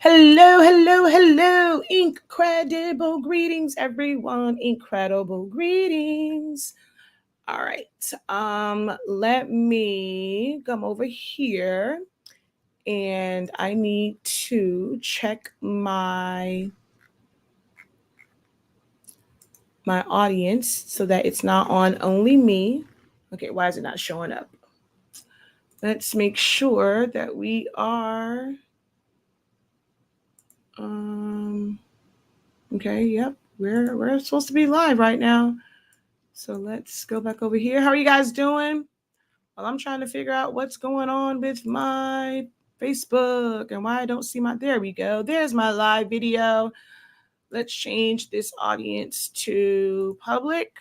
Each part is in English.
Hello, hello, hello. Incredible greetings, everyone. Incredible greetings. All right. Let me come over here and I need to check my audience so that it's not on only me. Okay, why is it not showing up? Let's make sure that we are um okay, yep. We're supposed to be live right now. So let's go back over here. How are you guys doing? Well, I'm trying to figure out what's going on with my Facebook and why I don't see my. There we go. There's my live video. Let's change this audience to public.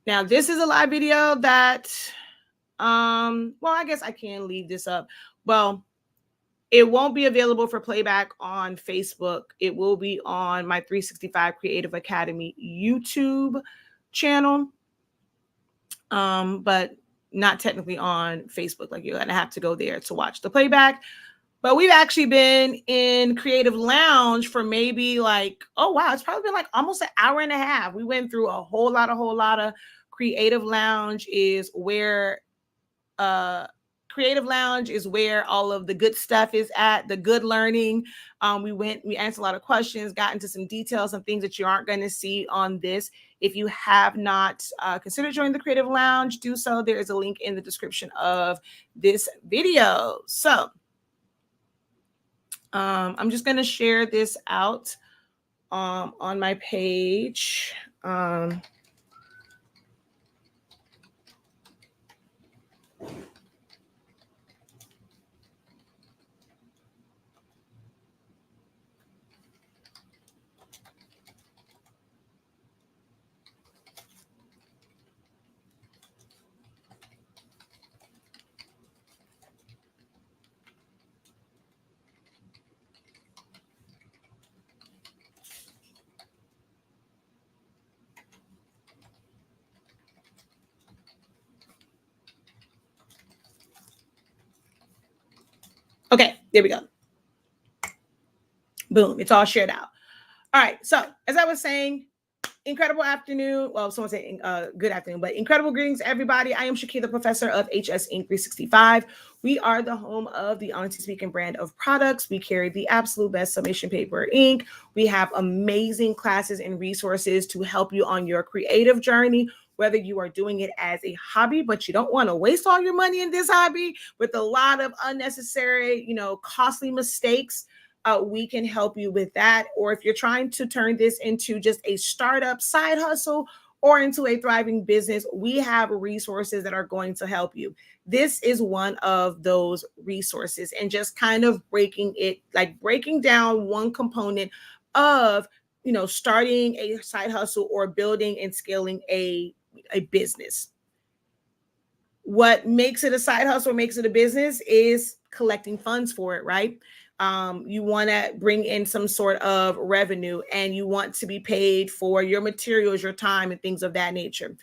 Now, this is a live video that, well, I guess I can leave this up. Well, it won't be available for playback on Facebook. It will be on my 365 Creative Academy YouTube channel. But not technically on Facebook. Like you're gonna have to go there to watch the playback. But we've actually been in Creative Lounge for maybe like, oh wow, it's probably been like almost an hour and a half. We went through a whole lot of Creative Lounge is where Creative Lounge is where all of the good stuff is at, the good learning. We answered a lot of questions, got into some details, some things that you aren't going to see on this. If you have not considered joining the Creative Lounge, do so. There is a link in the description of this video. So I'm just going to share this out on my page. Okay, there we go. Boom, it's all shared out. All right, so as I was saying, incredible afternoon. Well, someone saying good afternoon, but incredible greetings, everybody. I am Shakira, the professor of HS Inc. 365. We are the home of the Honesty Speaking brand of products. We carry the absolute best summation paper ink. We have amazing classes and resources to help you on your creative journey, whether you are doing it as a hobby, but you don't want to waste all your money in this hobby with a lot of unnecessary, costly mistakes. We can help you with that. Or if you're trying to turn this into just a startup side hustle or into a thriving business, we have resources that are going to help you. This is one of those resources, and just kind of breaking down one component of, starting a side hustle or building and scaling a business. What makes it a side hustle or makes it a business is collecting funds for it, right? You want to bring in some sort of revenue, and you want to be paid for your materials, your time, and things of that nature.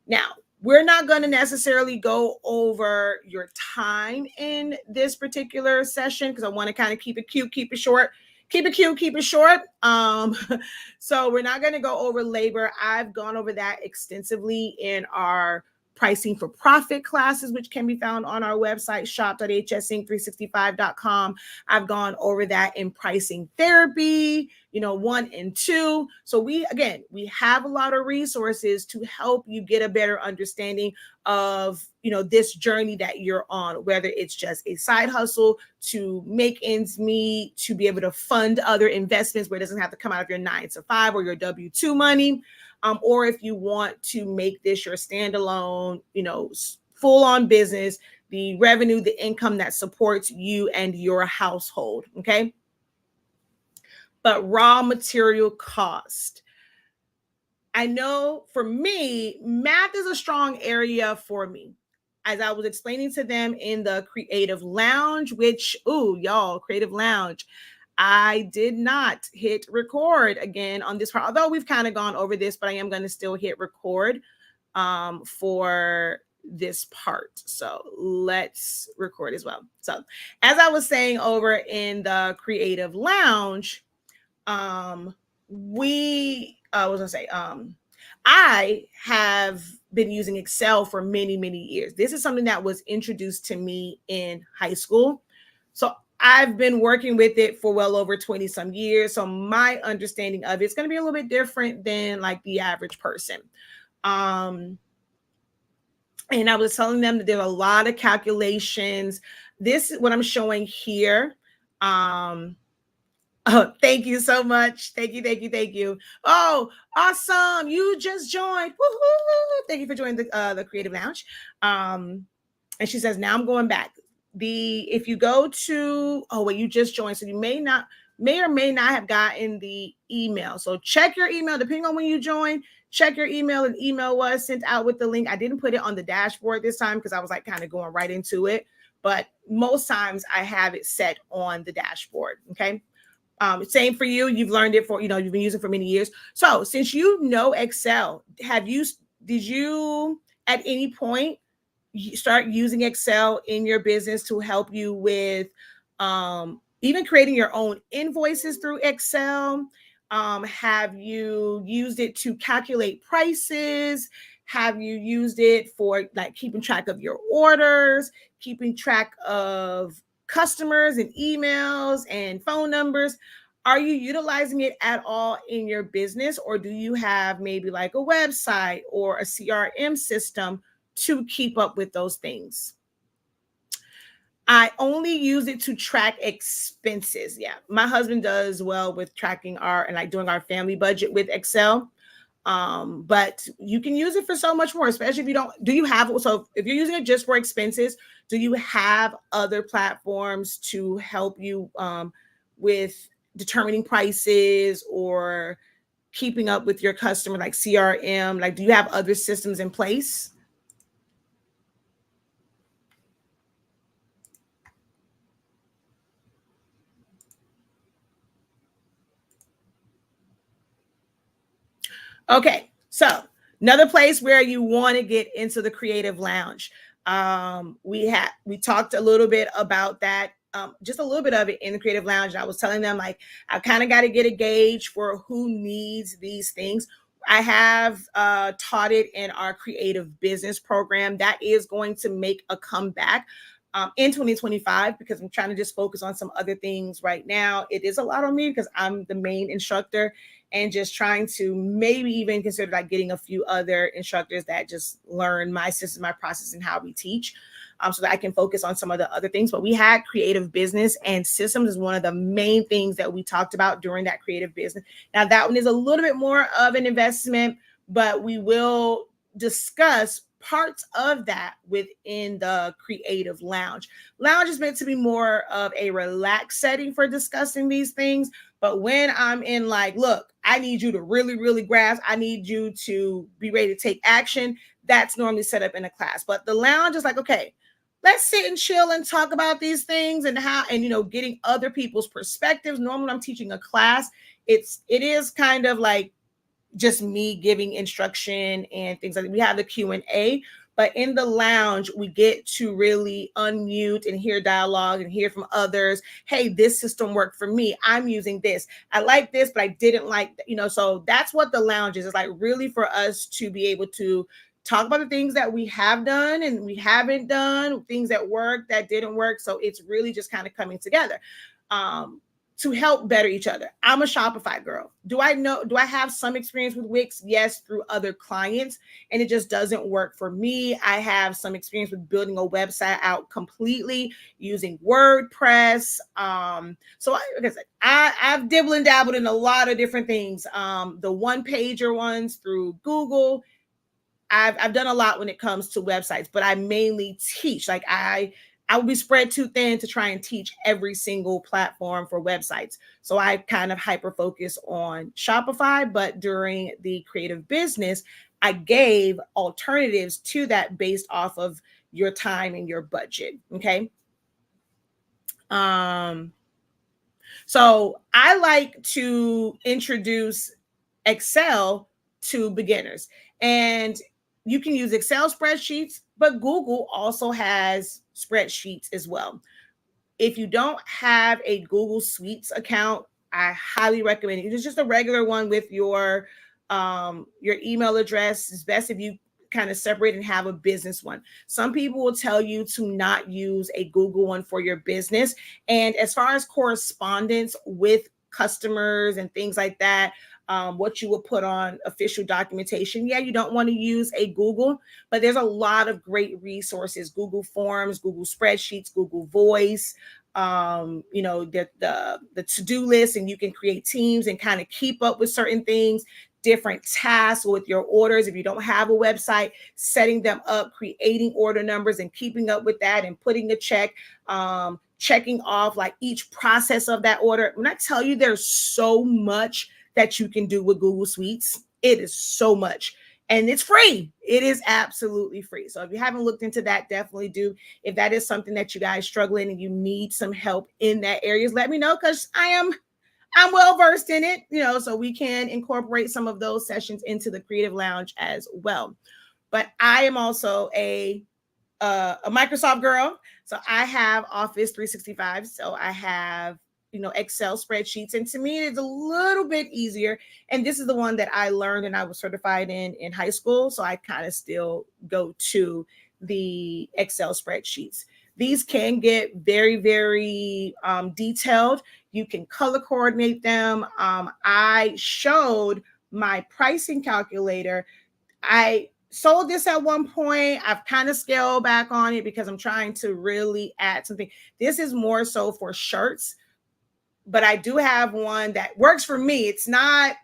Now, we're not going to necessarily go over your time in this particular session because I want to kind of keep it cute, keep it short. Keep it cute, keep it short. So we're not going to go over labor. I've gone over that extensively in our pricing for profit classes, which can be found on our website, shop.hsinc365.com. I've gone over that in pricing therapy, 1 and 2. So we have a lot of resources to help you get a better understanding of, this journey that you're on, whether it's just a side hustle to make ends meet, to be able to fund other investments where it doesn't have to come out of your 9-to-5 or your W-2 money. Or if you want to make this your standalone, full-on business, the revenue, the income that supports you and your household, okay? But raw material cost. I know for me, math is a strong area for me. As I was explaining to them in the Creative Lounge, which, y'all, Creative Lounge, I did not hit record again on this part, although we've kind of gone over this, but I am going to still hit record for this part. So let's record as well. So as I was saying over in the Creative Lounge, I have been using Excel for many, many years. This is something that was introduced to me in high school. So I've been working with it for well over 20 some years. So my understanding of it's going to be a little bit different than like the average person. And I was telling them that there are a lot of calculations. This is what I'm showing here. Oh, thank you so much. Thank you, thank you, thank you. Oh, awesome. You just joined. Woo-hoo. Thank you for joining the Creative Lounge. And she says, now I'm going back. If you go to, oh, wait, you just joined. So you may or may not have gotten the email. So check your email, depending on when you join, check your email. An email was sent out with the link. I didn't put it on the dashboard this time because I was like kind of going right into it. But most times I have it set on the dashboard. Okay. Same for you. You've learned it for, you've been using it for many years. So since you know Excel, did you at any point start using Excel in your business to help you with even creating your own invoices through Excel? Have you used it to calculate prices? Have you used it for like keeping track of your orders, keeping track of customers and emails and phone numbers? Are you utilizing it at all in your business, or do you have maybe like a website or a CRM system to keep up with those things? I only use it to track expenses. Yeah, my husband does well with tracking and like doing our family budget with Excel. But you can use it for so much more, especially if you don't. So if you're using it just for expenses, do you have other platforms to help you with determining prices or keeping up with your customer, like CRM? Like, do you have other systems in place? Okay, so another place where you want to get into the Creative Lounge. We talked a little bit about that, just a little bit of it in the Creative Lounge. And I was telling them like I kind of got to get a gauge for who needs these things. I have taught it in our creative business program that is going to make a comeback in 2025 because I'm trying to just focus on some other things right now. It is a lot on me because I'm the main instructor, and just trying to maybe even consider like getting a few other instructors that just learn my system, my process, and how we teach, so that I can focus on some of the other things. But we had creative business, and systems is one of the main things that we talked about during that creative business. Now that one is a little bit more of an investment, but we will discuss parts of that within the Creative Lounge. Lounge is meant to be more of a relaxed setting for discussing these things. But when I'm in like, look, I need you to really, really grasp, I need you to be ready to take action, that's normally set up in a class. But the lounge is like, okay, let's sit and chill and talk about these things and how, and getting other people's perspectives. Normally when I'm teaching a class, it is kind of like just me giving instruction and things like that. We have the Q&A, but in the lounge, we get to really unmute and hear dialogue and hear from others. Hey, this system worked for me. I'm using this. I like this, but I didn't like, so that's what the lounge is. It's like really for us to be able to talk about the things that we have done and we haven't done, things that worked, that didn't work. So it's really just kind of coming together. To help better each other. I'm a Shopify girl. Do I have some experience with Wix? Yes, through other clients, and it just doesn't work for me. I have some experience with building a website out completely using WordPress. So I've dibbled and dabbled in a lot of different things. The one-pager ones through Google. I've done a lot when it comes to websites, but I mainly teach. Like I would be spread too thin to try and teach every single platform for websites. So I kind of hyper focus on Shopify, but during the creative business, I gave alternatives to that based off of your time and your budget. Okay. So I like to introduce Excel to beginners. And you can use Excel spreadsheets, but Google also has spreadsheets as well. If you don't have a Google Suites account, I highly recommend it. It's just a regular one with your email address. It's best if you kind of separate and have a business one. Some people will tell you to not use a Google one for your business. And as far as correspondence with customers and things like that, what you will put on official documentation. Yeah, you don't want to use a Google, but there's a lot of great resources: Google Forms, Google Spreadsheets, Google Voice, the to-do list, and you can create teams and kind of keep up with certain things, different tasks with your orders. If you don't have a website, setting them up, creating order numbers and keeping up with that and putting a check, checking off like each process of that order. When I tell you there's so much that you can do with Google Suites, it is so much. And it's free. It is absolutely free. So if you haven't looked into that, definitely do. If that is something that you guys struggle in and you need some help in that areas, let me know, because I'm well versed in it, so we can incorporate some of those sessions into the Creative Lounge as well. But I am also a Microsoft girl. So I have Office 365. So I have Excel spreadsheets. And to me, it's a little bit easier. And this is the one that I learned and I was certified in high school. So I kind of still go to the Excel spreadsheets. These can get very, very detailed. You can color coordinate them. I showed my pricing calculator. I sold this at one point. I've kind of scaled back on it because I'm trying to really add something. This is more so for shirts, but I do have one that works for me. It's not,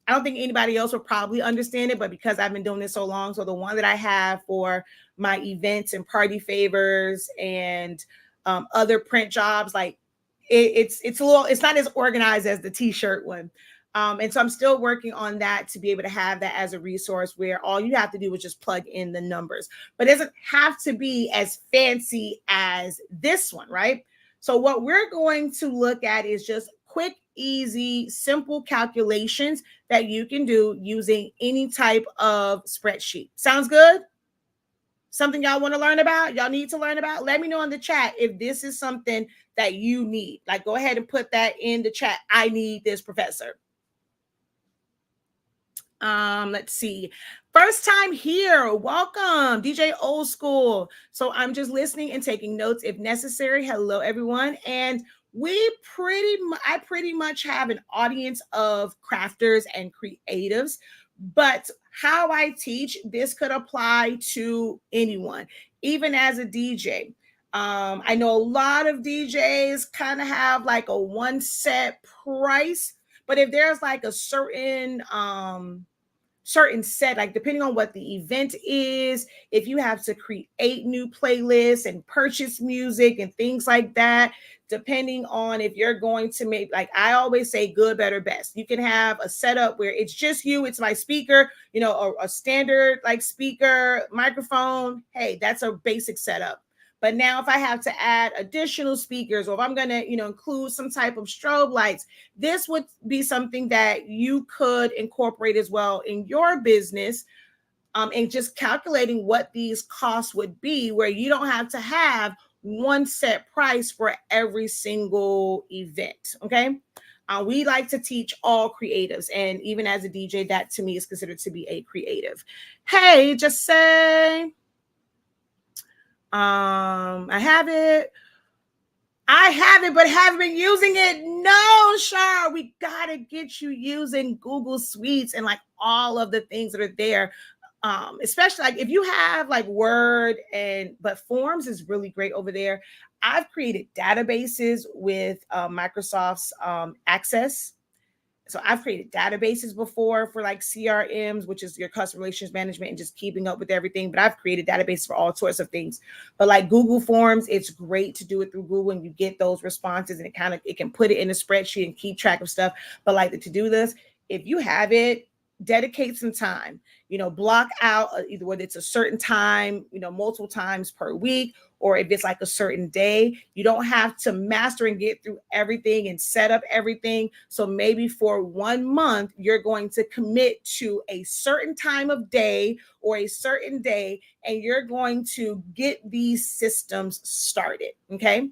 I don't think anybody else will probably understand it, but because I've been doing this so long, so the one that I have for my events and party favors and other print jobs, like it's not as organized as the t-shirt one. And so I'm still working on that to be able to have that as a resource where all you have to do is just plug in the numbers, but it doesn't have to be as fancy as this one, right? So what we're going to look at is just quick, easy, simple calculations that you can do using any type of spreadsheet. Sounds good? Something y'all want to learn about? Y'all need to learn about? Let me know in the chat if this is something that you need. Like, go ahead and put that in the chat. I need this, professor. Let's see. First time here. Welcome, DJ Old School. So I'm just listening and taking notes if necessary. Hello, everyone. And I pretty much have an audience of crafters and creatives, but how I teach, this could apply to anyone, even as a DJ. I know a lot of DJs kind of have like a one set price, but if there's like a certain set, like depending on what the event is, if you have to create new playlists and purchase music and things like that, depending on if you're going to make, like I always say, good, better, best. You can have a setup where it's just you, it's my speaker, a standard like speaker, microphone. Hey, that's a basic setup. But now if I have to add additional speakers, or if I'm going to, include some type of strobe lights, this would be something that you could incorporate as well in your business, and just calculating what these costs would be, where you don't have to have one set price for every single event. Okay. We like to teach all creatives. And even as a DJ, that to me is considered to be a creative. Hey, just say, I have it, but haven't been using it. No, Char, we gotta get you using Google Suites and like all of the things that are there. Especially like if you have like Word but Forms is really great over there. I've created databases with Microsoft's Access. So I've created databases before for like CRMs, which is your customer relations management and just keeping up with everything. But I've created databases for all sorts of things. But like Google Forms, it's great to do it through Google, and you get those responses, and it can put it in a spreadsheet and keep track of stuff. But like the to-do list, if you have it, dedicate some time, block out either whether it's a certain time, multiple times per week, or if it's like a certain day. You don't have to master and get through everything and set up everything. So maybe for 1 month, you're going to commit to a certain time of day or a certain day, and you're going to get these systems started. Okay.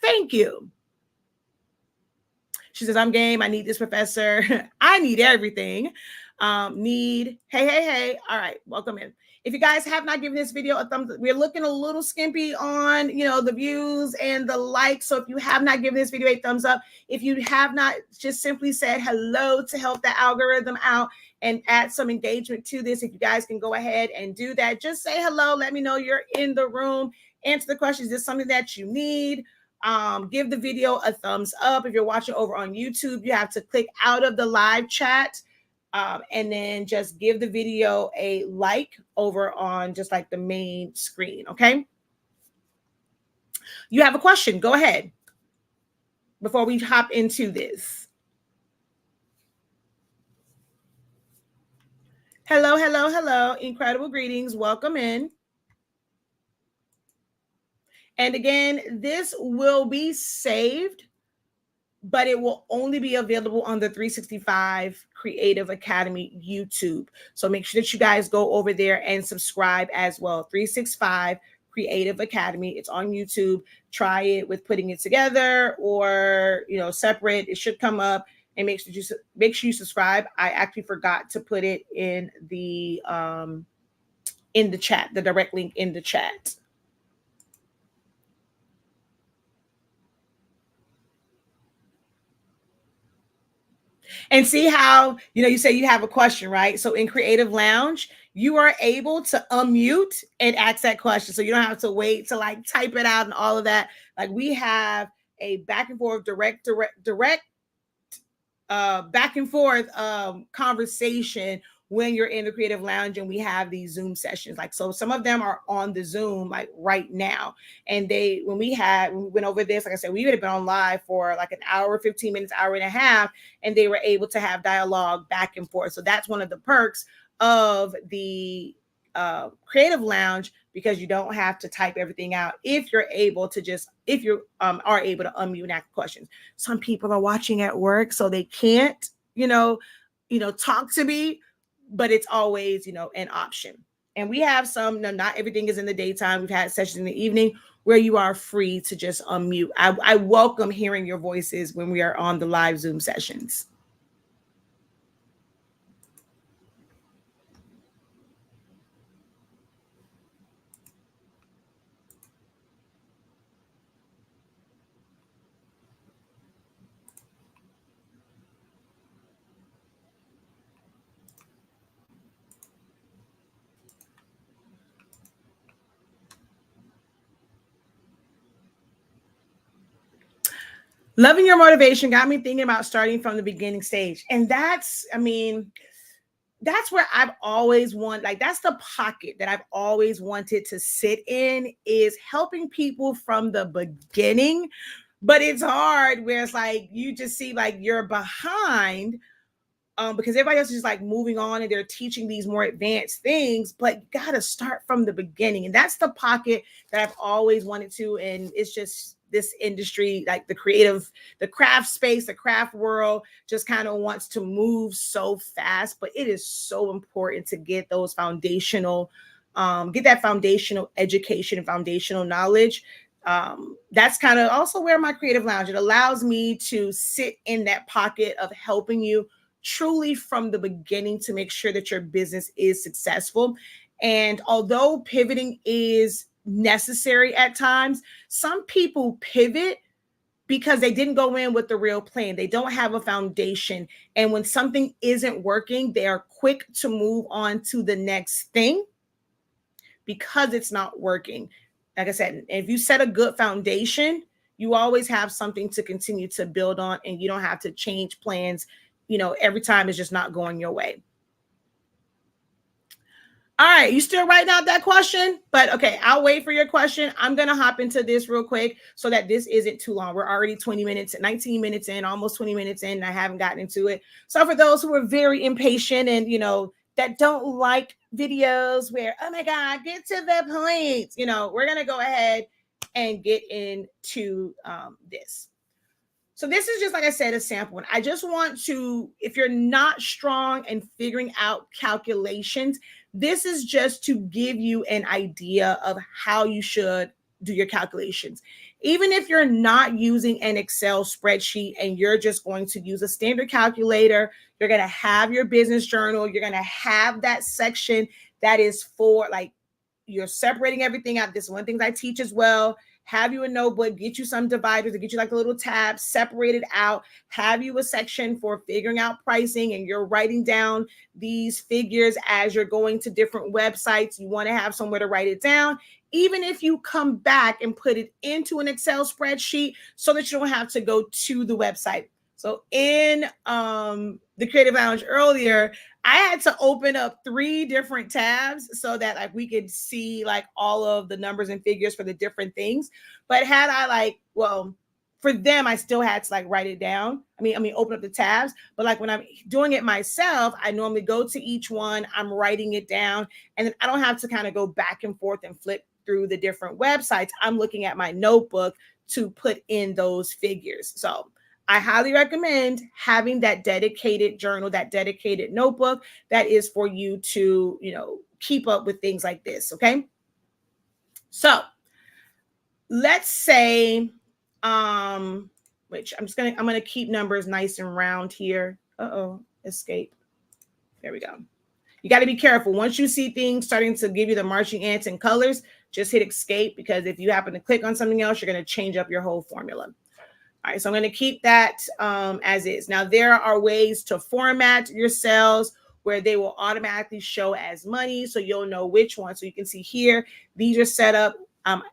Thank you. She says, I'm game. I need this, professor. I need everything. Hey. All right. Welcome in. If you guys have not given this video a thumbs up, we're looking a little skimpy on, the views and the likes. So if you have not given this video a thumbs up, if you have not just simply said hello to help the algorithm out and add some engagement to this, if you guys can go ahead and do that, just say hello. Let me know you're in the room. Answer the question. Is this something that you need? Give the video a thumbs up. If you're watching over on YouTube, you have to click out of the live chat and then just give the video a like over on just like the main screen. Okay. You have a question. Go ahead before we hop into this. Hello. Incredible greetings. Welcome in. And again, this will be saved, but it will only be available on the 365 Creative Academy YouTube. So make sure that you guys go over there and subscribe as well. 365 Creative Academy. It's on YouTube. Try it with putting it together or, separate. It should come up, and make sure you subscribe. I actually forgot to put it in the chat, the direct link in the chat. And see how, you say you have a question, right? So in Creative Lounge, you are able to unmute and ask that question. So you don't have to wait to like type it out and all of that. Like we have a back and forth, direct back and forth conversation when you're in the Creative Lounge, and we have these Zoom sessions. Like, so some of them are on the Zoom like right now. And when we went over this, like I said, we would have been on live for like an hour, 15 minutes, hour and a half, and they were able to have dialogue back and forth. So that's one of the perks of the Creative Lounge, because you don't have to type everything out if you are able to unmute and ask questions. Some people are watching at work, so they can't, talk to me, but it's always, an option. And we have some, not everything is in the daytime. We've had sessions in the evening where you are free to just unmute. I welcome hearing your voices when we are on the live Zoom sessions. Loving your motivation got me thinking about starting from the beginning stage. And that's where I've always wanted, like, that's the pocket that I've always wanted to sit in, is helping people from the beginning. But it's hard where it's like, you just see like you're behind because everybody else is just like moving on and they're teaching these more advanced things, but you got to start from the beginning. And that's the pocket that I've always wanted to. And it's just, this industry, like the craft space, the craft world, just kind of wants to move so fast. But it is so important to get those foundational, get that foundational education and foundational knowledge. That's kind of also where my Creative Lounge, it allows me to sit in that pocket of helping you truly from the beginning to make sure that your business is successful. And although pivoting is necessary at times, some people pivot because they didn't go in with the real plan. They don't have a foundation. And when something isn't working, they are quick to move on to the next thing because it's not working. Like I said, if you set a good foundation, you always have something to continue to build on, and you don't have to change plans, every time it's just not going your way. All right, you still writing out that question? But okay, I'll wait for your question. I'm going to hop into this real quick so that this isn't too long. We're already 20 minutes, 19 minutes in, almost 20 minutes in, and I haven't gotten into it. So for those who are very impatient and, that don't like videos where, oh my God, get to the point, we're going to go ahead and get into this. So this is just, like I said, a sample. And I just want to, if you're not strong in figuring out calculations, this is just to give you an idea of how you should do your calculations. Even if you're not using an Excel spreadsheet and you're just going to use a standard calculator, you're going to have your business journal. You're going to have that section that is for, like, you're separating everything out. This is one thing I teach as well. Have you a notebook, get you some dividers to get you like a little tab, separate it out, have you a section for figuring out pricing, and you're writing down these figures as you're going to different websites. You want to have somewhere to write it down, even if you come back and put it into an Excel spreadsheet so that you don't have to go to the website. So in the Creative Lounge earlier, I had to open up 3 different tabs so that like we could see like all of the numbers and figures for the different things. But had I for them, I still had to like write it down. I mean, open up the tabs. But like when I'm doing it myself, I normally go to each one, I'm writing it down, and then I don't have to kind of go back and forth and flip through the different websites. I'm looking at my notebook to put in those figures. So I highly recommend having that dedicated journal, that dedicated notebook that is for you to, keep up with things like this. Okay. So let's say, which I'm going to keep numbers nice and round here. Escape. There we go. You got to be careful. Once you see things starting to give you the marching ants and colors, just hit escape, because if you happen to click on something else, you're going to change up your whole formula. All right, so I'm going to keep that as is. Now, there are ways to format your cells where they will automatically show as money, so you'll know which one. So you can see here, these are set up.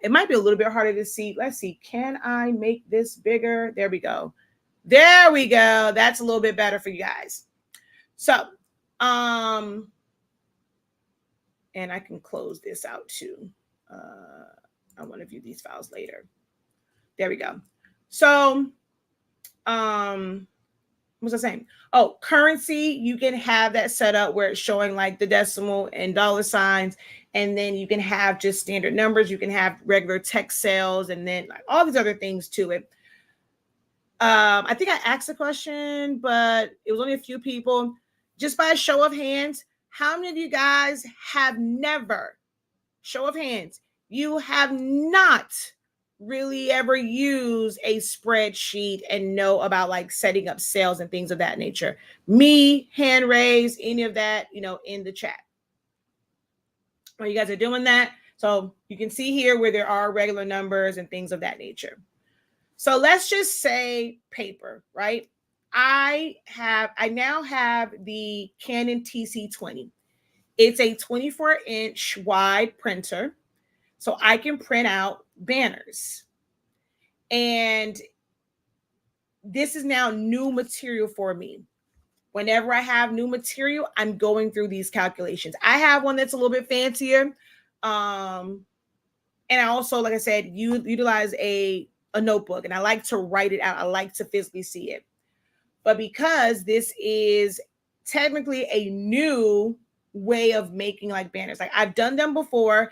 It might be a little bit harder to see. Let's see. Can I make this bigger? There we go. There we go. That's a little bit better for you guys. So, and I can close this out too. I want to view these files later. There we go. So, what was I saying? Oh, currency, you can have that set up where it's showing like the decimal and dollar signs, and then you can have just standard numbers. You can have regular text cells, and then like all these other things to it. I think I asked a question, but it was only a few people. Just by a show of hands, how many of you guys have never, show of hands, you have not really ever use a spreadsheet and know about like setting up sales and things of that nature? Me, hand raise, any of that, in the chat. Well, you guys are doing that. So you can see here where there are regular numbers and things of that nature. So let's just say paper, right? I now have the Canon TC20. It's a 24-inch wide printer, so I can print out banners. And this is now new material for me. Whenever I have new material, I'm going through these calculations. I have one that's a little bit fancier. And I also, like I said, utilize a notebook, and I like to write it out. I like to physically see it. But because this is technically a new way of making like banners, like I've done them before,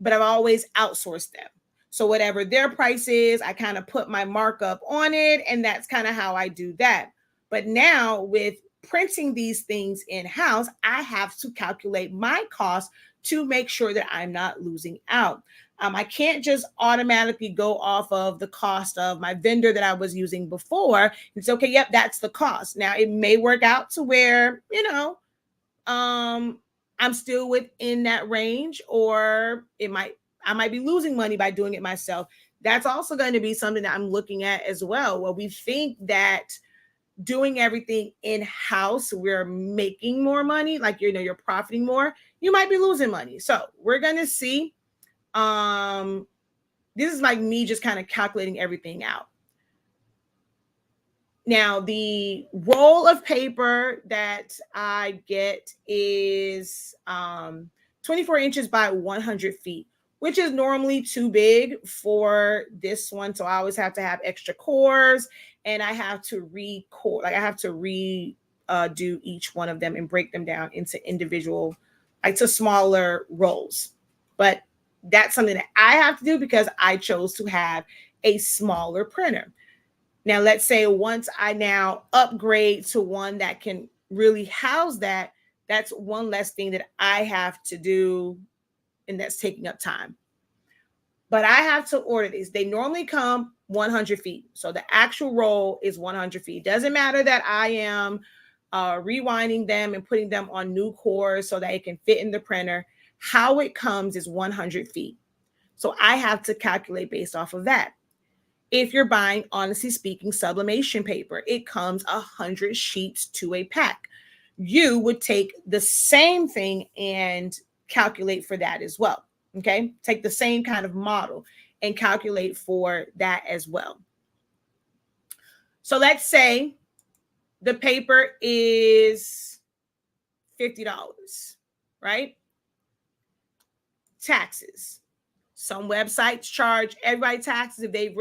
but I've always outsourced them. So whatever their price is, I kind of put my markup on it, and that's kind of how I do that. But now with printing these things in-house, I have to calculate my cost to make sure that I'm not losing out. I can't just automatically go off of the cost of my vendor that I was using before and say, okay, yep, that's the cost. Now it may work out to where, I'm still within that range, or I might be losing money by doing it myself. That's also going to be something that I'm looking at as well. Well, we think that doing everything in-house, we're making more money, like, you're profiting more. You might be losing money. So we're going to see. This is like me just kind of calculating everything out. Now, the roll of paper that I get is 24 inches by 100 feet, which is normally too big for this one. So I always have to have extra cores, and I have to record, like I have to do each one of them and break them down into individual, like to smaller rolls. But that's something that I have to do because I chose to have a smaller printer. Now, let's say once I now upgrade to one that can really house that, that's one less thing that I have to do, and that's taking up time. But I have to order these. They normally come 100 feet. So the actual roll is 100 feet. Doesn't matter that I am rewinding them and putting them on new cores so that it can fit in the printer. How it comes is 100 feet. So I have to calculate based off of that. If you're buying, honestly speaking, sublimation paper, it comes 100 sheets to a pack. You would take the same thing and calculate for that as well. Okay, take the same kind of model and calculate for that as well. So let's say the paper is $50, right? Taxes. Some websites charge everybody taxes if they've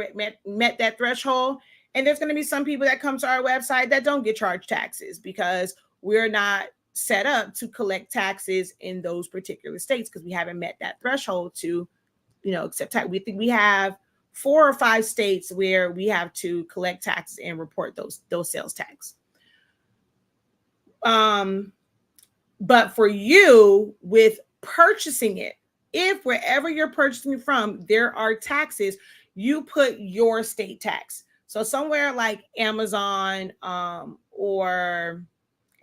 met that threshold. And there's going to be some people that come to our website that don't get charged taxes because we're not set up to collect taxes in those particular states because we haven't met that threshold to, accept tax. We think we have 4 or 5 states where we have to collect taxes and report those sales tax. But for you, with purchasing it, if wherever you're purchasing from, there are taxes, you put your state tax. So somewhere like Amazon or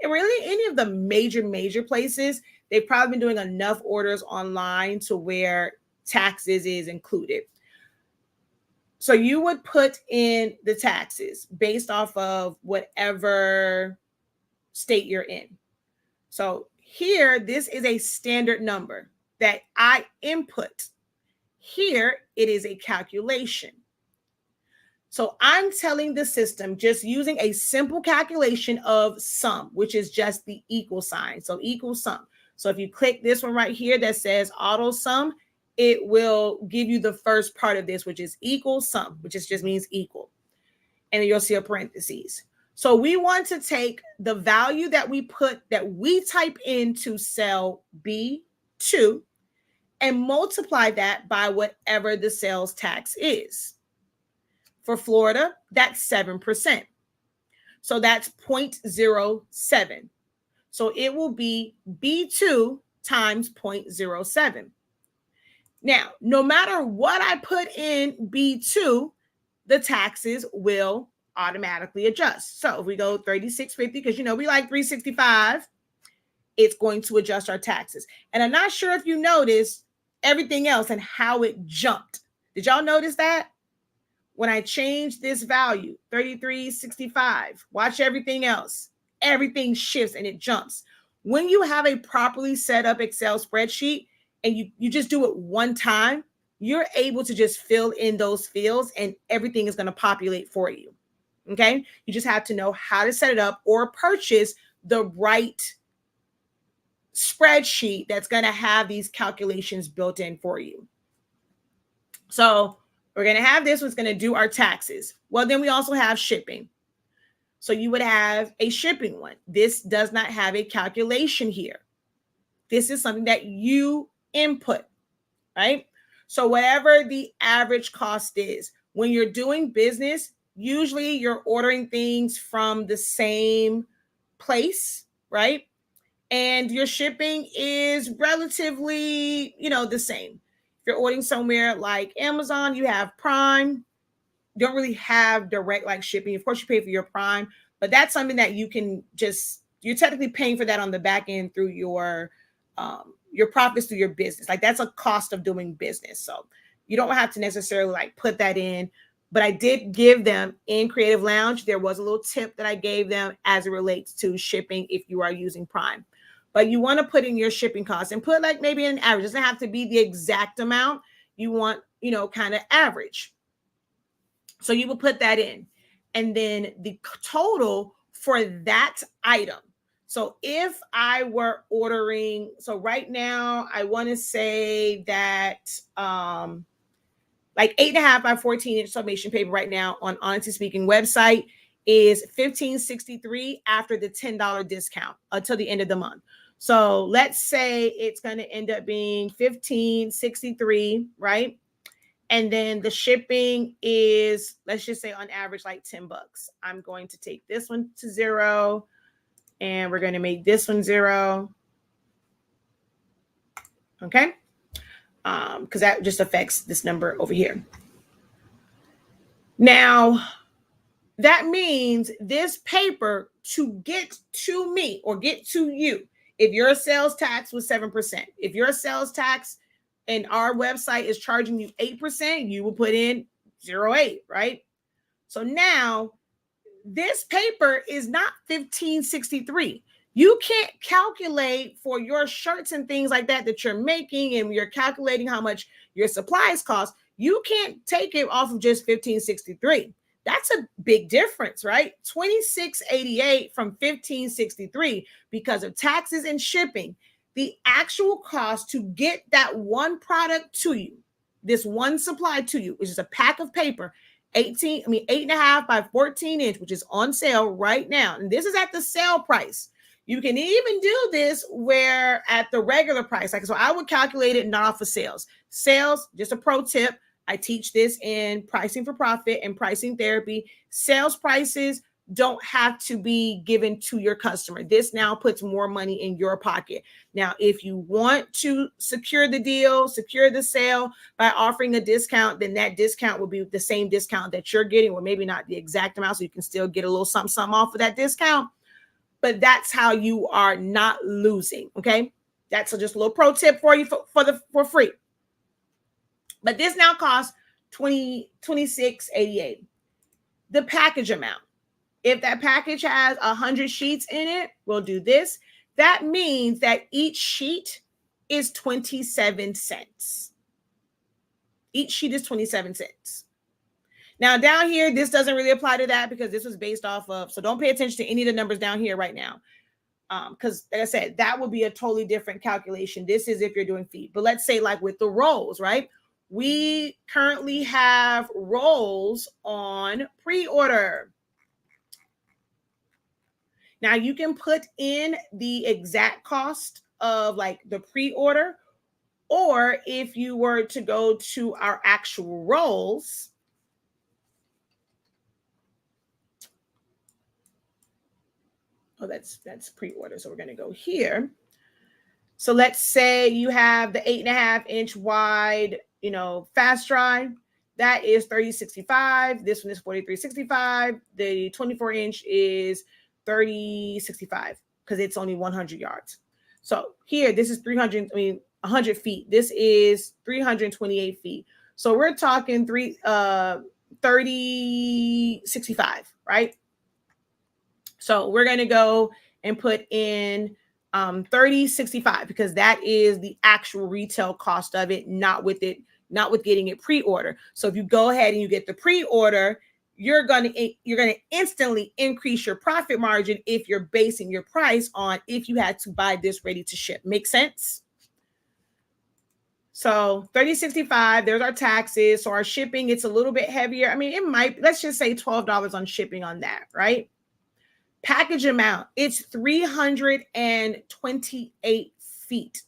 really any of the major places, they've probably been doing enough orders online to where taxes is included. So you would put in the taxes based off of whatever state you're in. So here, this is a standard number that I input. Here, it is a calculation. So I'm telling the system just using a simple calculation of sum, which is just the equal sign. So equal sum. So if you click this one right here that says auto sum, it will give you the first part of this, which is equal sum, which just means equal. And then you'll see a parentheses. So we want to take the value that we type into cell B2 and multiply that by whatever the sales tax is. For Florida, that's 7%. So that's 0.07. So it will be B2 times 0.07. Now, no matter what I put in B2, the taxes will automatically adjust. So if we go 36.50, because we like 365, it's going to adjust our taxes. And I'm not sure if you noticed everything else and how it jumped. Did y'all notice that? When I changed this value, 33.65, watch everything else. Everything shifts and it jumps. When you have a properly set up Excel spreadsheet and you just do it one time, you're able to just fill in those fields and everything is going to populate for you. Okay. You just have to know how to set it up or purchase the right spreadsheet that's going to have these calculations built in for you. So we're going to have this one's going to do our taxes. Well, then we also have shipping. So you would have a shipping one. This does not have a calculation here. This is something that you input, right? So whatever the average cost is, when you're doing business, usually you're ordering things from the same place, right? And your shipping is relatively, the same. If you're ordering somewhere like Amazon, you have Prime. You don't really have direct shipping. Of course, you pay for your Prime, but that's something that you can you're technically paying for that on the back end through your profits through your business. That's a cost of doing business. So you don't have to necessarily put that in. But I did give them in Creative Lounge, there was a little tip that I gave them as it relates to shipping if you are using Prime. But you want to put in your shipping costs and put maybe an average. It doesn't have to be the exact amount. You want, kind of average. So you will put that in. And then the total for that item. So if I were ordering, so right now I want to say that like 8.5 by 14-inch summation paper right now on Honestly Speaking website is $15.63 after the $10 discount until the end of the month. So let's say it's going to end up being $15.63, right? And then the shipping is, let's just say on average, like $10. I'm going to take this one to 0 and we're going to make this one 0. Okay. Because that just affects this number over here. Now, that means this paper to get to me or get to you, if your sales tax was 7%, if your sales tax and our website is charging you 8%, you will put in 0.8, right? So now this paper is not $15.63. You can't calculate for your shirts and things like that you're making, and you're calculating how much your supplies cost. You can't take it off of just $15.63. That's a big difference, right? $26.88 from $15.63 because of taxes and shipping. The actual cost to get that one product to you, this one supply to you, which is a pack of paper, 8.5 by 14 inch, which is on sale right now. And this is at the sale price. You can even do this where at the regular price, like, so I would calculate it not off of sales. Sales, just a pro tip. I teach this in Pricing for Profit and Pricing Therapy. Sales prices don't have to be given to your customer. This now puts more money in your pocket. Now, if you want to secure the deal, secure the sale by offering a discount, then that discount will be the same discount that you're getting, or maybe not the exact amount, so you can still get a little something off of that discount. But that's how you are not losing. Okay, that's just a little pro tip for you for free. But this now costs $26.88. The package amount. If that package has 100 sheets in it, we'll do this. That means that each sheet is 27 cents. Each sheet is 27 cents. Now down here, this doesn't really apply to that because this was based off of, so don't pay attention to any of the numbers down here right now. Because like I said, that would be a totally different calculation. This is if you're doing feet. But let's say like with the rolls, right? We currently have rolls on pre-order. Now you can put in the exact cost of like the pre-order, or if you were to go to our actual rolls, oh, that's pre-order. So we're going to go here. So let's say you have the 8.5-inch wide, fast dry. That is $30.65. This one is $43.65. The 24-inch is $30.65 because it's only 100 yards. So here, this is 100 feet. This is 328 feet. So we're talking $30.65, right? So we're going to go and put in $30.65 because that is the actual retail cost of it, not with getting it pre-order. So if you go ahead and you get the pre-order, you're going to instantly increase your profit margin if you're basing your price on if you had to buy this ready to ship. Make sense? So $30.65, there's our taxes. So our shipping, it's a little bit heavier. I mean, it might, let's just say $12 on shipping on that, right? Package amount, it's 328 feet.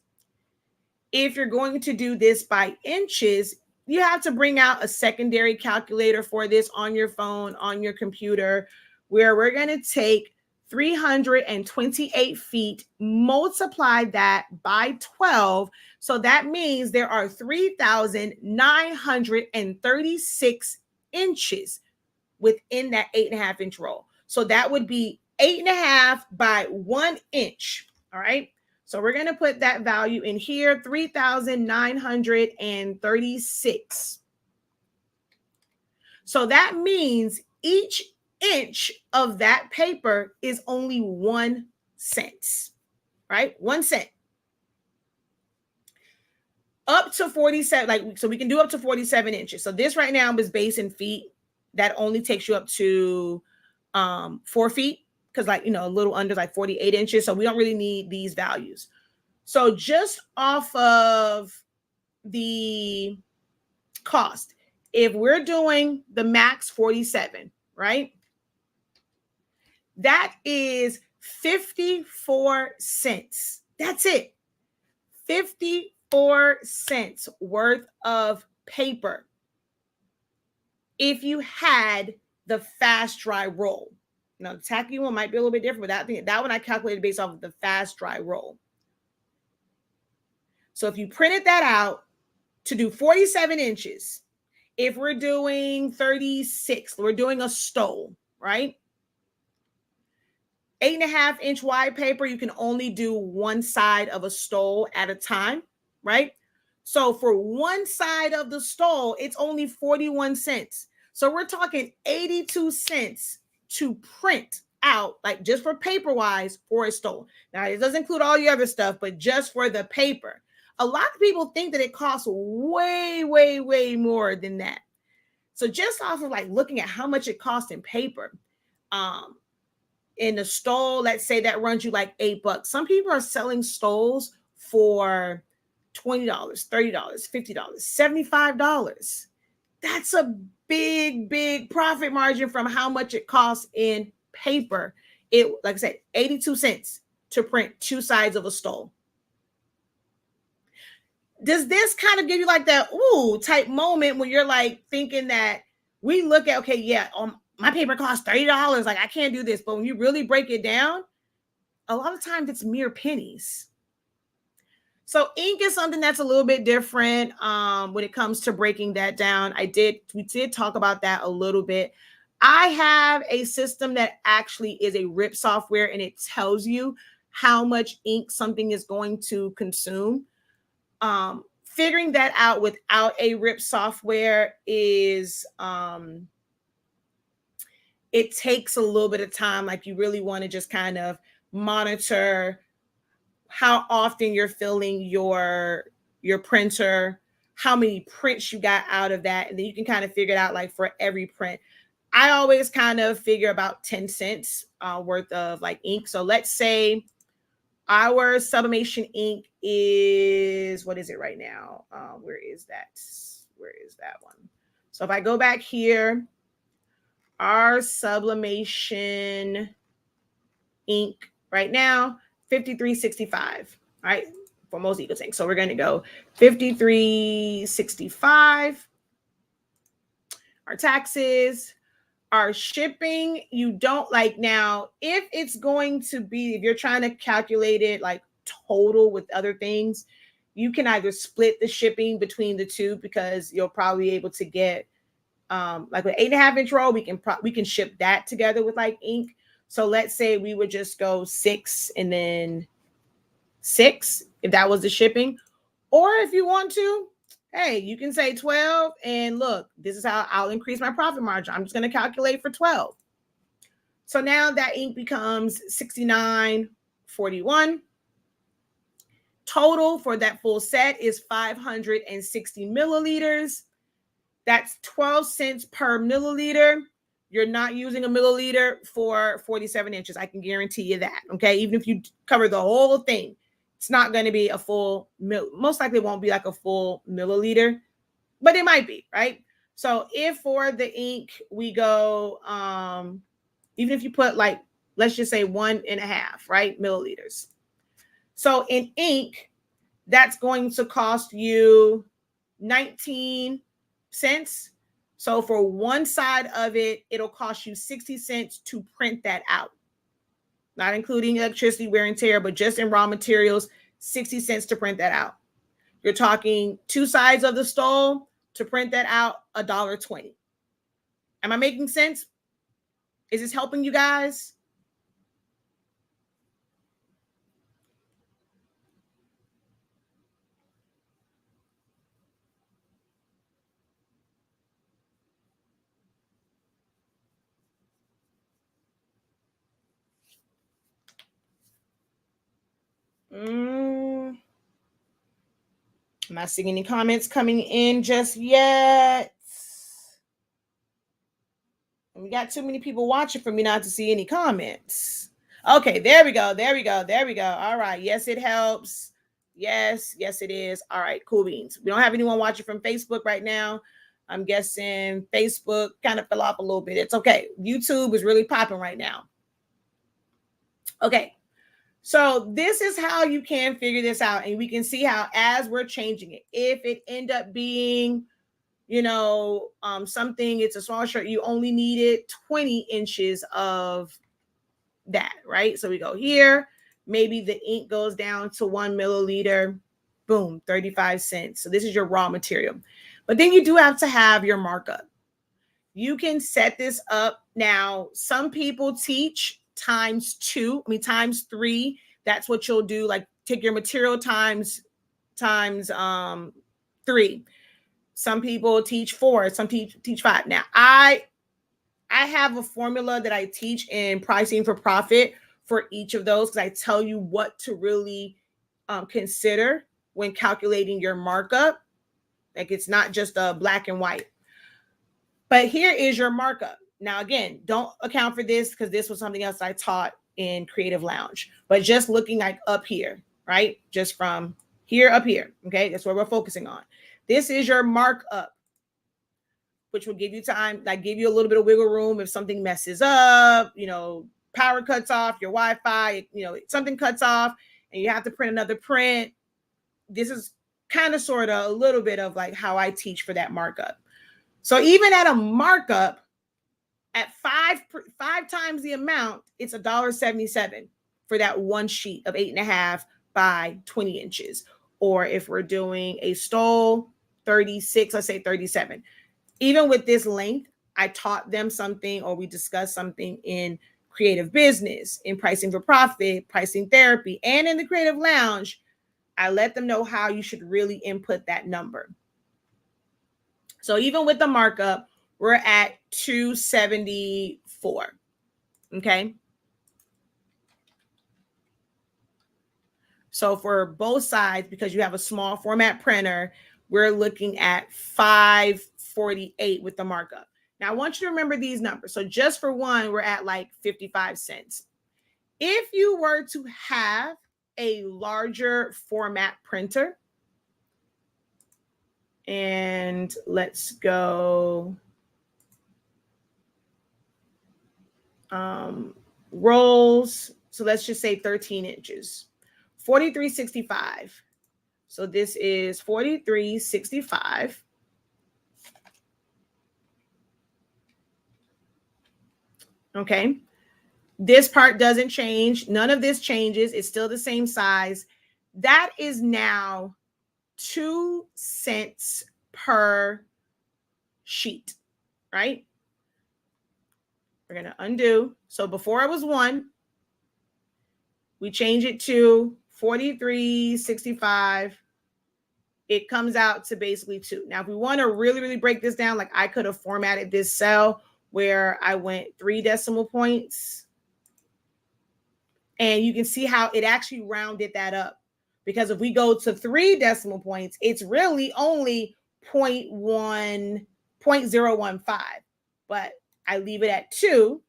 If you're going to do this by inches, you have to bring out a secondary calculator for this on your phone, on your computer, where we're going to take 328 feet, multiply that by 12. So that means there are 3,936 inches within that 8.5-inch roll. So that would be 8.5 by 1 inch. All right. So we're going to put that value in here, 3,936. So that means each inch of that paper is only 1 cent, right? 1 cent. Up to 47, so we can do up to 47 inches. So this right now is based in feet. That only takes you up to 4 feet, because like, a little under like 48 inches. So we don't really need these values. So just off of the cost, if we're doing the max 47, right? That is 54 cents. That's it. 54 cents worth of paper if you had the fast dry roll. Now, the tacky one might be a little bit different, but that one I calculated based off of the fast dry roll. So if you printed that out to do 47 inches, if we're doing 36, we're doing a stole, right? 8.5 inch wide paper, you can only do one side of a stole at a time, right? So for one side of the stole, it's only 41 cents. So we're talking 82 cents to print out, like just for paper wise, for a stole. Now, it doesn't include all the other stuff, but just for the paper. A lot of people think that it costs way, way, way more than that. So just off of like looking at how much it costs in paper, in the stole, let's say that runs you like $8. Some people are selling stoles for $20, $30, $50, $75. That's a big, big profit margin from how much it costs in paper. It, like I said, 82 cents to print two sides of a stole. Does this kind of give you like that ooh type moment when you're like thinking that we look at, okay, yeah, my paper costs $30. Like, I can't do this. But when you really break it down, a lot of times it's mere pennies. So ink is something that's a little bit different when it comes to breaking that down. We did talk about that a little bit. I have a system that actually is a RIP software, and it tells you how much ink something is going to consume. Figuring that out without a RIP software is it takes a little bit of time. Like, you really want to just kind of monitor how often you're filling your printer, how many prints you got out of that, and then you can kind of figure it out. Like, for every print, I always kind of figure about 10 cents worth of like ink. So let's say our sublimation ink is, what is it right now? Where is that? Where is that one? So if I go back here, our sublimation ink right now, $53.65, right? For most Eagle tanks. So we're going to go $53.65. Our taxes, our shipping, you don't like now, if it's going to be, if you're trying to calculate it like total with other things, you can either split the shipping between the two, because you'll probably be able to get like with 8.5 inch roll, we can ship that together with like ink. So let's say we would just go 6 and then 6 if that was the shipping. Or if you want to, hey, you can say 12, and look, this is how I'll increase my profit margin. I'm just going to calculate for 12. So now that ink becomes $69.41. Total for that full set is 560 milliliters. That's 12 cents per milliliter. You're not using a milliliter for 47 inches. I can guarantee you that. Okay. Even if you cover the whole thing, it's not going to be a full most likely it won't be like a full milliliter, but it might be, right? So if for the ink we go, even if you put like, let's just say 1.5, right, milliliters. So in ink, that's going to cost you 19 cents. So for one side of it, it'll cost you 60 cents to print that out. Not including electricity, wear and tear, but just in raw materials, 60 cents to print that out. You're talking two sides of the stole to print that out, $1.20. Am I making sense? Is this helping you guys? I'm not seeing any comments coming in just yet. And we got too many people watching for me not to see any comments. Okay, there we go. There we go. There we go. All right. Yes, it helps. Yes, yes, it is. All right, cool beans. We don't have anyone watching from Facebook right now. I'm guessing Facebook kind of fell off a little bit. It's okay. YouTube is really popping right now. Okay. So this is how you can figure this out. And we can see how as we're changing it, if it end up being, something, it's a small shirt, you only needed 20 inches of that, right? So we go here, maybe the ink goes down to 1 milliliter, boom, 35 cents. So this is your raw material. But then you do have to have your markup. You can set this up. Now, some people teach times 3. That's what you'll do. Like take your material times 3. Some people teach 4, some teach 5. Now, I have a formula that I teach in pricing for profit for each of those, because I tell you what to really consider when calculating your markup. Like it's not just a black and white. But here is your markup. Now, again, don't account for this because this was something else I taught in Creative Lounge. But just looking like up here, right? Just from here up here. Okay, that's what we're focusing on. This is your markup, which will give you time, like give you a little bit of wiggle room if something messes up, power cuts off, your Wi-Fi, something cuts off and you have to print another print. This is kind of sort of a little bit of like how I teach for that markup. So even at a markup at five times the amount, it's $1.77 for that one sheet of 8.5 by 20 inches. Or if we're doing a stole 36, let's say 37. Even with this length, I taught them something, or we discussed something in creative business, in pricing for profit, pricing therapy, and in the Creative Lounge. I let them know how you should really input that number. So even with the markup, we're at $2.74. Okay. So for both sides, because you have a small format printer, we're looking at $5.48 with the markup. Now I want you to remember these numbers. So just for one, we're at like 55 cents. If you were to have a larger format printer, and let's go rolls. So let's just say 13 inches, 43.65. So this is 43.65. Okay. This part doesn't change. None of this changes. It's still the same size. That is now 2 cents per sheet, right? We're going to undo. So before it was 1, we change it to 43.65. It comes out to basically 2. Now, if we want to really, really break this down, like I could have formatted this cell where I went 3 decimal points. And you can see how it actually rounded that up. Because if we go to 3 decimal points, it's really only 0.015. But I leave it at 2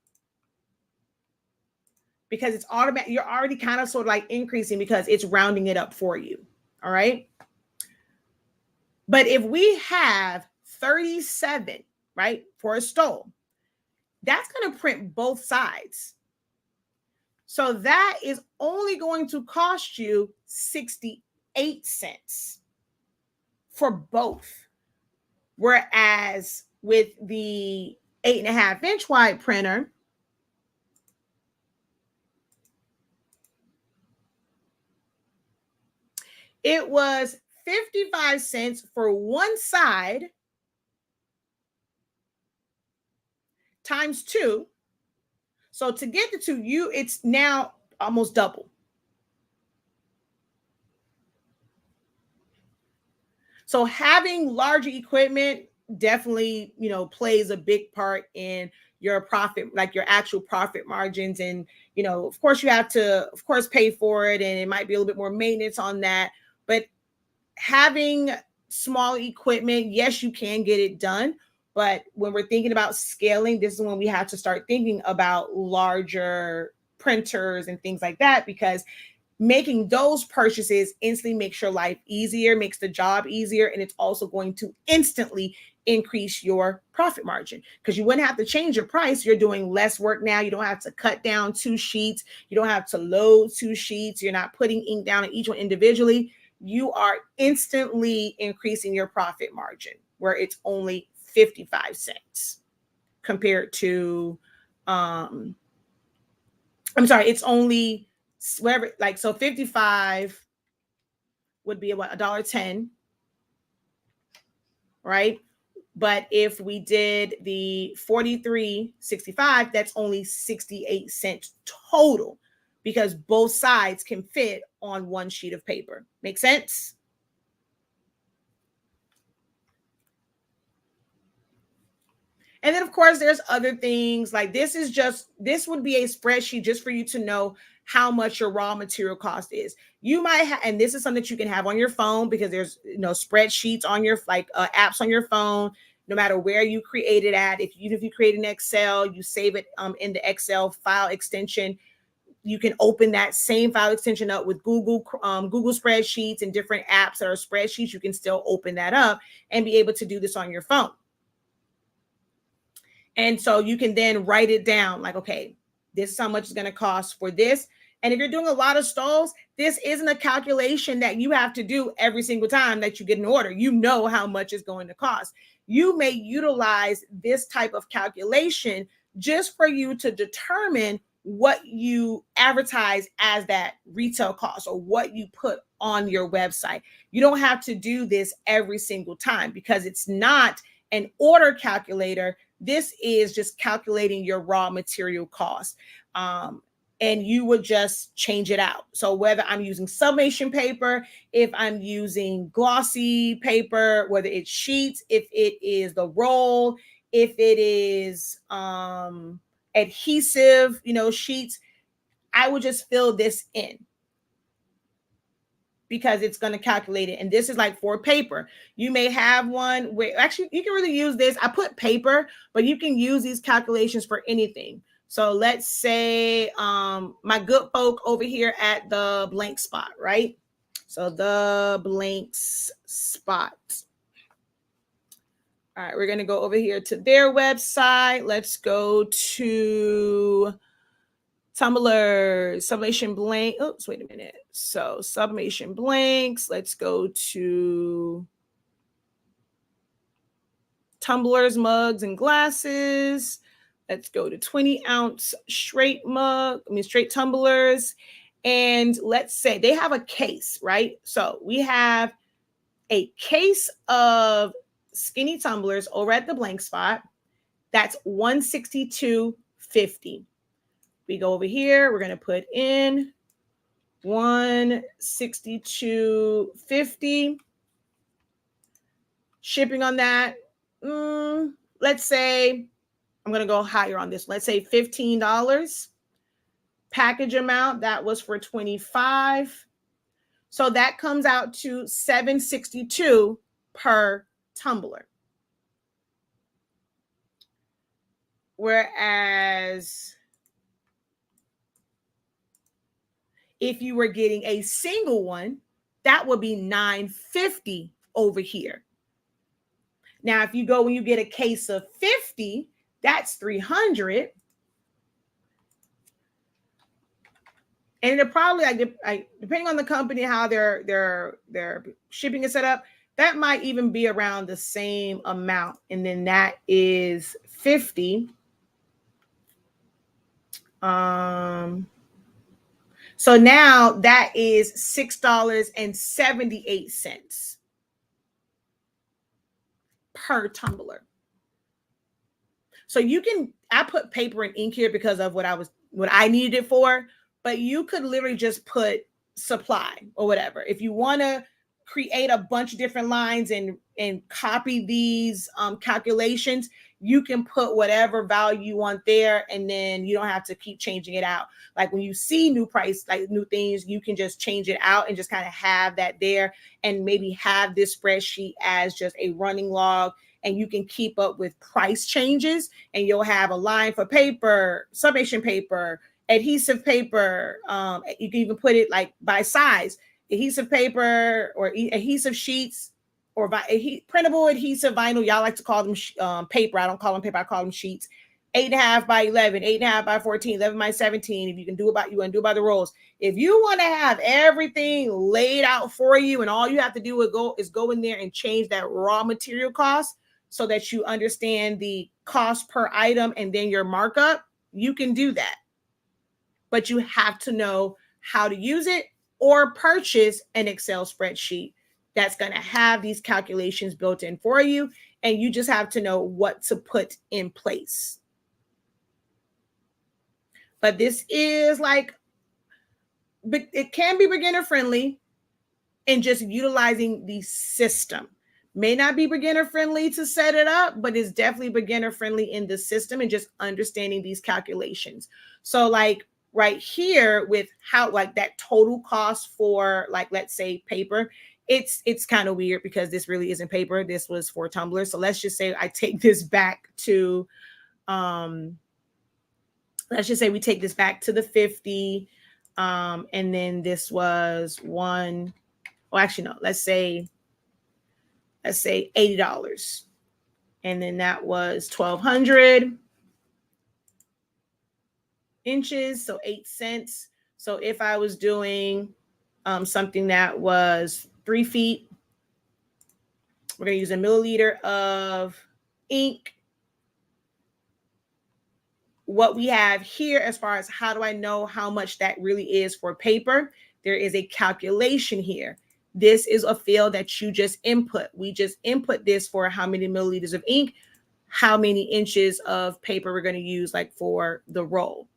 because it's automatic. You're already kind of sort of like increasing because it's rounding it up for you. All right. But if we have 37, right, for a stole, that's going to print both sides. So that is only going to cost you 68 cents for both. Whereas with the 8.5 inch wide printer, it was 55 cents for one side times 2. So to get the 2, it's now almost double. So having larger equipment definitely, plays a big part in your profit, like your actual profit margins. And, of course you have to, pay for it. And it might be a little bit more maintenance on that. But having small equipment, yes, you can get it done. But when we're thinking about scaling, this is when we have to start thinking about larger printers and things like that, because making those purchases instantly makes your life easier, makes the job easier, and it's also going to instantly increase your profit margin, because you wouldn't have to change your price. You're doing less work now. You don't have to cut down 2 sheets. You don't have to load 2 sheets. You're not putting ink down on each one individually. You are instantly increasing your profit margin, where it's only 55 cents compared to, it's only wherever, like, so 55 would be what, $1.10, right? But if we did the 43.65, that's only 68 cents total, because both sides can fit on one sheet of paper. Make sense? And then, of course, there's other things like this would be a spreadsheet just for you to know how much your raw material cost is. You might have, and this is something that you can have on your phone, because there's, spreadsheets on your, apps on your phone, no matter where you create it at. If you create an Excel, you save it in the Excel file extension. You can open that same file extension up with Google Spreadsheets and different apps that are spreadsheets. You can still open that up and be able to do this on your phone. And so you can then write it down, like, okay, this is how much it's going to cost for this. And if you're doing a lot of stalls, this isn't a calculation that you have to do every single time that you get an order. You know how much it's going to cost. You may utilize this type of calculation just for you to determine what you advertise as that retail cost, or what you put on your website. You don't have to do this every single time, because it's not an order calculator. This is just calculating your raw material cost. And you would just change it out. So whether I'm using sublimation paper, if I'm using glossy paper, whether it's sheets, if it is the roll, if it is adhesive, sheets, I would just fill this in, because it's going to calculate it. And this is like for paper. You may have one where actually you can really use this. I put paper, but you can use these calculations for anything. So let's say my good folk over here at the blank spot, right? So the blank spot. All right, we're going to go over here to their website. Let's go to Tumblr, sublimation blank. Oops, wait a minute. So sublimation blanks. Let's go to tumblers, mugs, and glasses. Let's go to 20-ounce straight tumblers. And let's say they have a case, right? So we have a case of skinny tumblers over at the blank spot. That's $162.50. We go over here, we're going to put in $162.50. Shipping on that, let's say, I'm going to go higher on this. Let's say $15. Package amount, that was for $25. So that comes out to $7.62 per tumbler. Whereas if you were getting a single one, that would be $9.50 over here. Now, if you go when you get a case of 50, that's $300. And it probably, depending on the company, how their shipping is set up, that might even be around the same amount. And then that is 50. So now that is $6.78 per tumbler. So I put paper and ink here because of what I needed it for, but you could literally just put supply or whatever. If you want to create a bunch of different lines and copy these calculations, you can put whatever value you want there, and then you don't have to keep changing it out. Like when you see new price, like new things, you can just change it out and just kind of have that there, and maybe have this spreadsheet as just a running log, and you can keep up with price changes, and you'll have a line for paper, sublimation paper, adhesive paper. You can even put it like by size, adhesive paper or adhesive sheets or printable adhesive vinyl. Y'all like to call them paper. I don't call them paper. I call them sheets. 8.5 by 11, 8.5 by 14, 11 by 17. If you can do about, you want to do by the rolls. If you want to have everything laid out for you and all you have to do is go in there and change that raw material cost so that you understand the cost per item and then your markup, you can do that. But you have to know how to use it or purchase an Excel spreadsheet that's going to have these calculations built in for you. And you just have to know what to put in place. But this is like, it can be beginner friendly and just utilizing the system. May not be beginner friendly to set it up, but it's definitely beginner friendly in the system and just understanding these calculations. So like right here with how like that total cost for like, let's say paper, it's kind of weird because this really isn't paper. This was for tumblers. So let's just say I take this back to, let's just say we take this back to the 50. And then this was one, well, actually, no, let's say $80. And then that was 1,200 inches. So 8 cents. So if I was doing something that was 3 feet, we're going to use a milliliter of ink. What we have here as far as how do I know how much that really is for paper, there is a calculation here. This is a field that you just input. We just input this for how many milliliters of ink, how many inches of paper we're going to use like for the roll.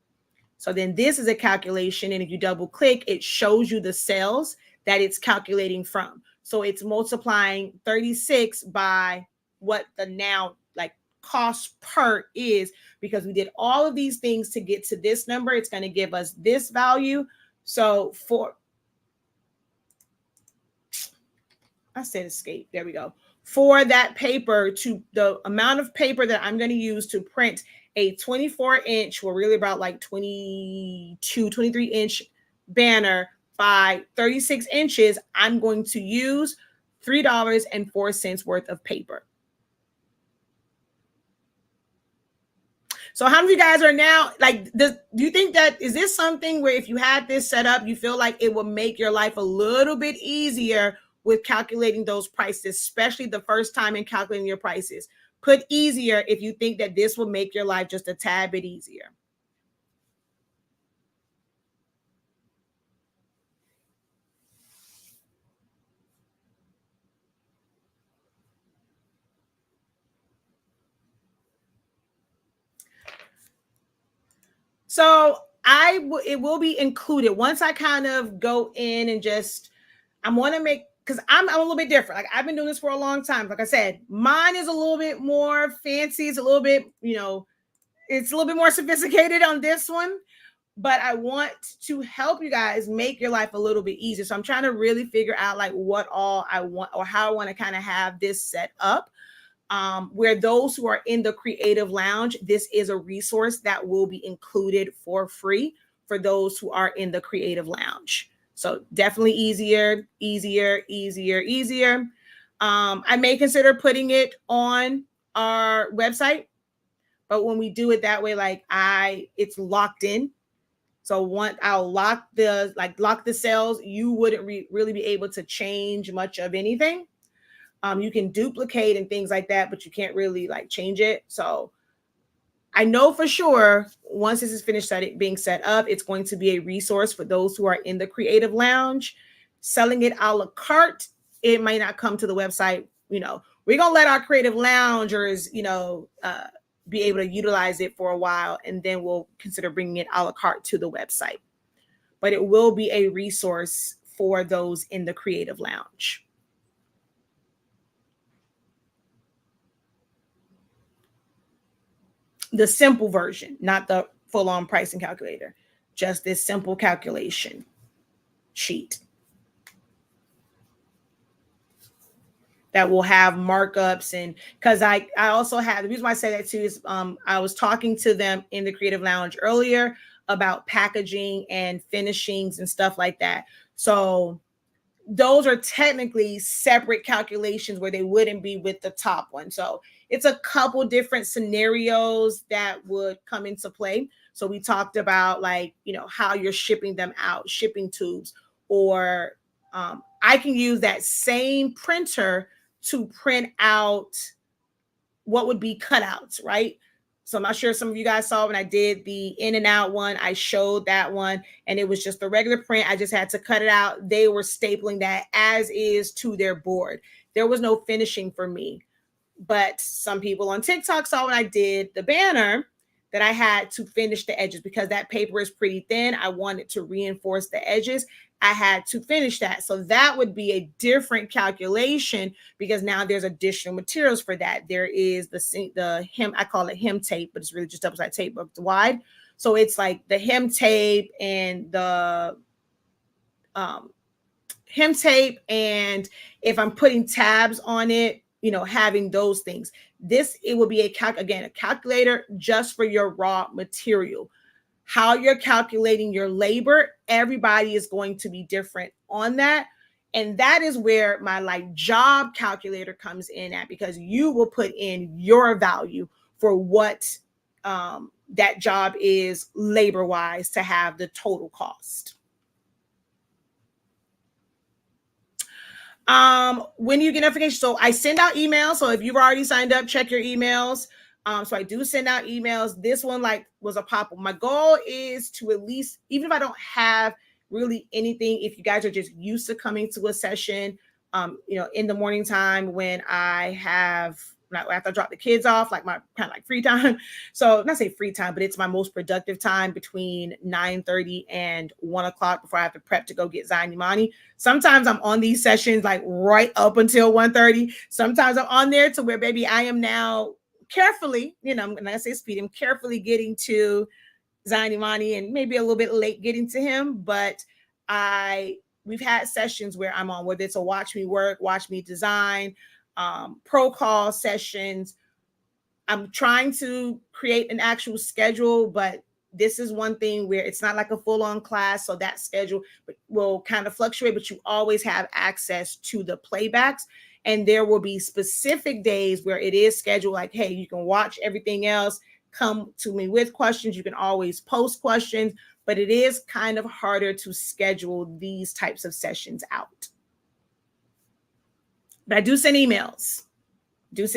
So then this is a calculation. And if you double click, it shows you the cells that it's calculating from. So it's multiplying 36 by what the now like cost per is, because we did all of these things to get to this number. It's going to give us this value. So I said escape. There we go. For that paper, to the amount of paper that I'm going to use to print a 24-inch, well, really about like 22, 23-inch banner by 36 inches, I'm going to use $3.04 worth of paper. So how many of you guys are now like, do you think that, is this something where if you had this set up, you feel like it will make your life a little bit easier with calculating those prices, especially the first time in calculating your prices? Put easier if you think that this will make your life just a tad bit easier. So it will be included once I kind of go in and just, I want to make, because I'm a little bit different. Like I've been doing this for a long time. Like I said, mine is a little bit more fancy. It's a little bit, it's a little bit more sophisticated on this one, but I want to help you guys make your life a little bit easier. So I'm trying to really figure out like what all I want or how I want to kind of have this set up. Where those who are in the Creative Lounge, this is a resource that will be included for free for those who are in the Creative Lounge. So definitely easier. I may consider putting it on our website, but when we do it that way, like it's locked in. So I'll lock the cells, you wouldn't really be able to change much of anything. You can duplicate and things like that, but you can't really like change it. So I know for sure once this is finished being set up, it's going to be a resource for those who are in the Creative Lounge. Selling it a la carte, it might not come to the website. We're going to let our Creative Loungers, be able to utilize it for a while, and then we'll consider bringing it a la carte to the website. But it will be a resource for those in the Creative Lounge. The simple version, not the full-on pricing calculator, just this simple calculation sheet that will have markups. And because I also have, the reason why I say that too is I was talking to them in the Creative Lounge earlier about packaging and finishings and stuff like that. So those are technically separate calculations where they wouldn't be with the top one. So it's a couple different scenarios that would come into play. So we talked about, like, how you're shipping them out, shipping tubes, or I can use that same printer to print out what would be cutouts, right? So I'm not sure if some of you guys saw when I did the in and out one, I showed that one and it was just the regular print. I just had to cut it out. They were stapling that as is to their board. There was no finishing for me. But some people on TikTok saw when I did the banner that I had to finish the edges because that paper is pretty thin. I wanted to reinforce the edges. I had to finish that. So that would be a different calculation because now there's additional materials for that. There is the hem, I call it hem tape, but it's really just double-sided tape, but it's wide. So it's like the hem tape and the hem tape, and if I'm putting tabs on it, having those things. It will be a calculator just for your raw material. How you're calculating your labor, everybody is going to be different on that. And that is where my job calculator comes in at, because you will put in your value for what that job is labor wise to have the total cost. When you get notifications, so I send out emails. So if you've already signed up, check your emails. So I do send out emails. This one was a pop-up. My goal is to at least, even if I don't have really anything, if you guys are just used to coming to a session, in the morning time when I have, after I drop the kids off, like my kind of like free time. So not say free time, but it's my most productive time between 9:30 and 1 o'clock before I have to prep to go get Zion Imani. Sometimes I'm on these sessions like right up until 1:30. Sometimes I'm on there to where, baby, I am now carefully, I'm going to say speed, I'm carefully getting to Zion Imani and maybe a little bit late getting to him. But we've had sessions where I'm on, whether it's a watch me work, watch me design, pro call sessions. I'm trying to create an actual schedule, but this is one thing where it's not like a full-on class, so that schedule will kind of fluctuate, but you always have access to the playbacks. And there will be specific days where it is scheduled like, hey, you can watch everything else, come to me with questions. You can always post questions, but it is kind of harder to schedule these types of sessions out. But I do send emails. Just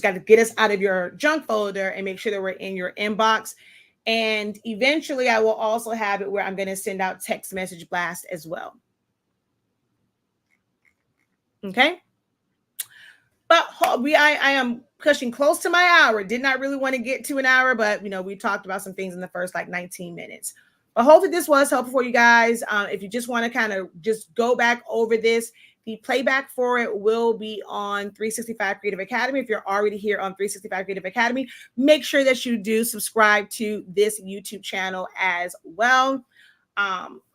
got to get us out of your junk folder and make sure that we're in your inbox. And eventually I will also have it where I'm going to send out text message blast as well. Okay. But I am pushing close to my hour. Did not really want to get to an hour, but we talked about some things in the first 19 minutes. But hopefully this was helpful for you guys. If you just want to kind of just go back over this, the playback for it will be on 365 Creative Academy. If you're already here on 365 Creative Academy, make sure that you do subscribe to this YouTube channel as well.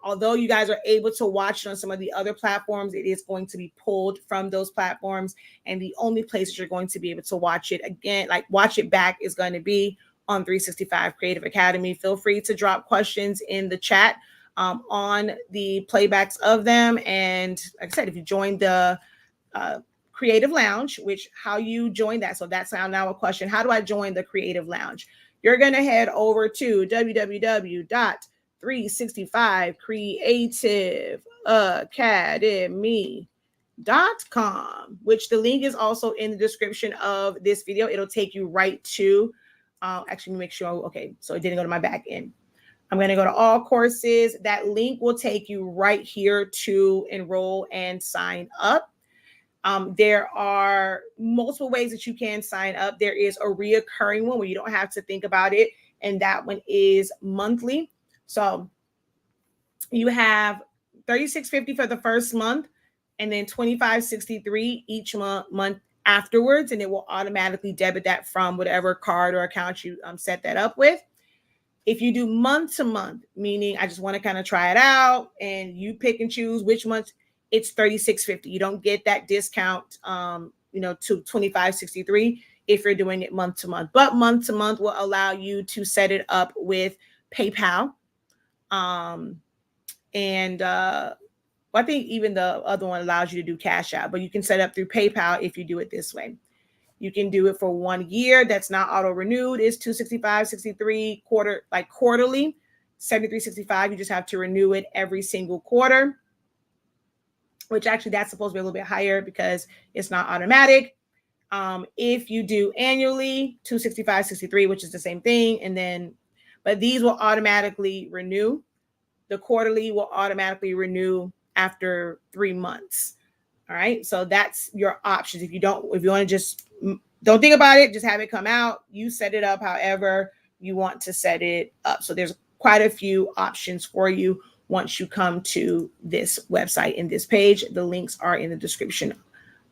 Although you guys are able to watch it on some of the other platforms, it is going to be pulled from those platforms. And the only places you're going to be able to watch it again, watch it back, is going to be on 365 Creative Academy. Feel free to drop questions in the chat on the playbacks of them. And like I said, if you join the Creative Lounge, how you join that. So that's now a question. How do I join the Creative Lounge? You're going to head over to www.365creativeacademy.com, which the link is also in the description of this video. It'll take you right to, actually make sure, okay, so it didn't go to my back end. I'm going to go to all courses. That link will take you right here to enroll and sign up. There are multiple ways that you can sign up. There is a reoccurring one where you don't have to think about it, and that one is monthly. So you have $36.50 for the first month, and then $25.63 each month afterwards, and it will automatically debit that from whatever card or account you set that up with. If you do month to month, meaning I just want to kind of try it out and you pick and choose which month, it's $36.50. You don't get that discount, to $25.63. if you're doing it month to month. But month to month will allow you to set it up with PayPal. I think even the other one allows you to do Cash App, but you can set up through PayPal if you do it this way. You can do it for 1 year. That's not auto renewed. It's $265.63 quarterly, $73.65. You just have to renew it every single quarter, which actually that's supposed to be a little bit higher because it's not automatic. If you do annually, $265.63, which is the same thing, but these will automatically renew. The quarterly will automatically renew after 3 months. All right, so that's your options. If you want to just don't think about it, just have it come out. You set it up however you want to set it up. So there's quite a few options for you once you come to this website in this page. The links are in the description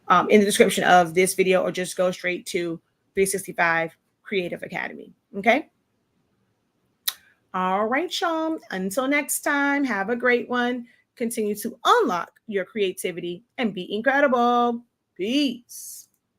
of this video, or just go straight to 365 Creative Academy. Okay. All right, y'all. Until next time, have a great one. Continue to unlock your creativity and be incredible. Peace.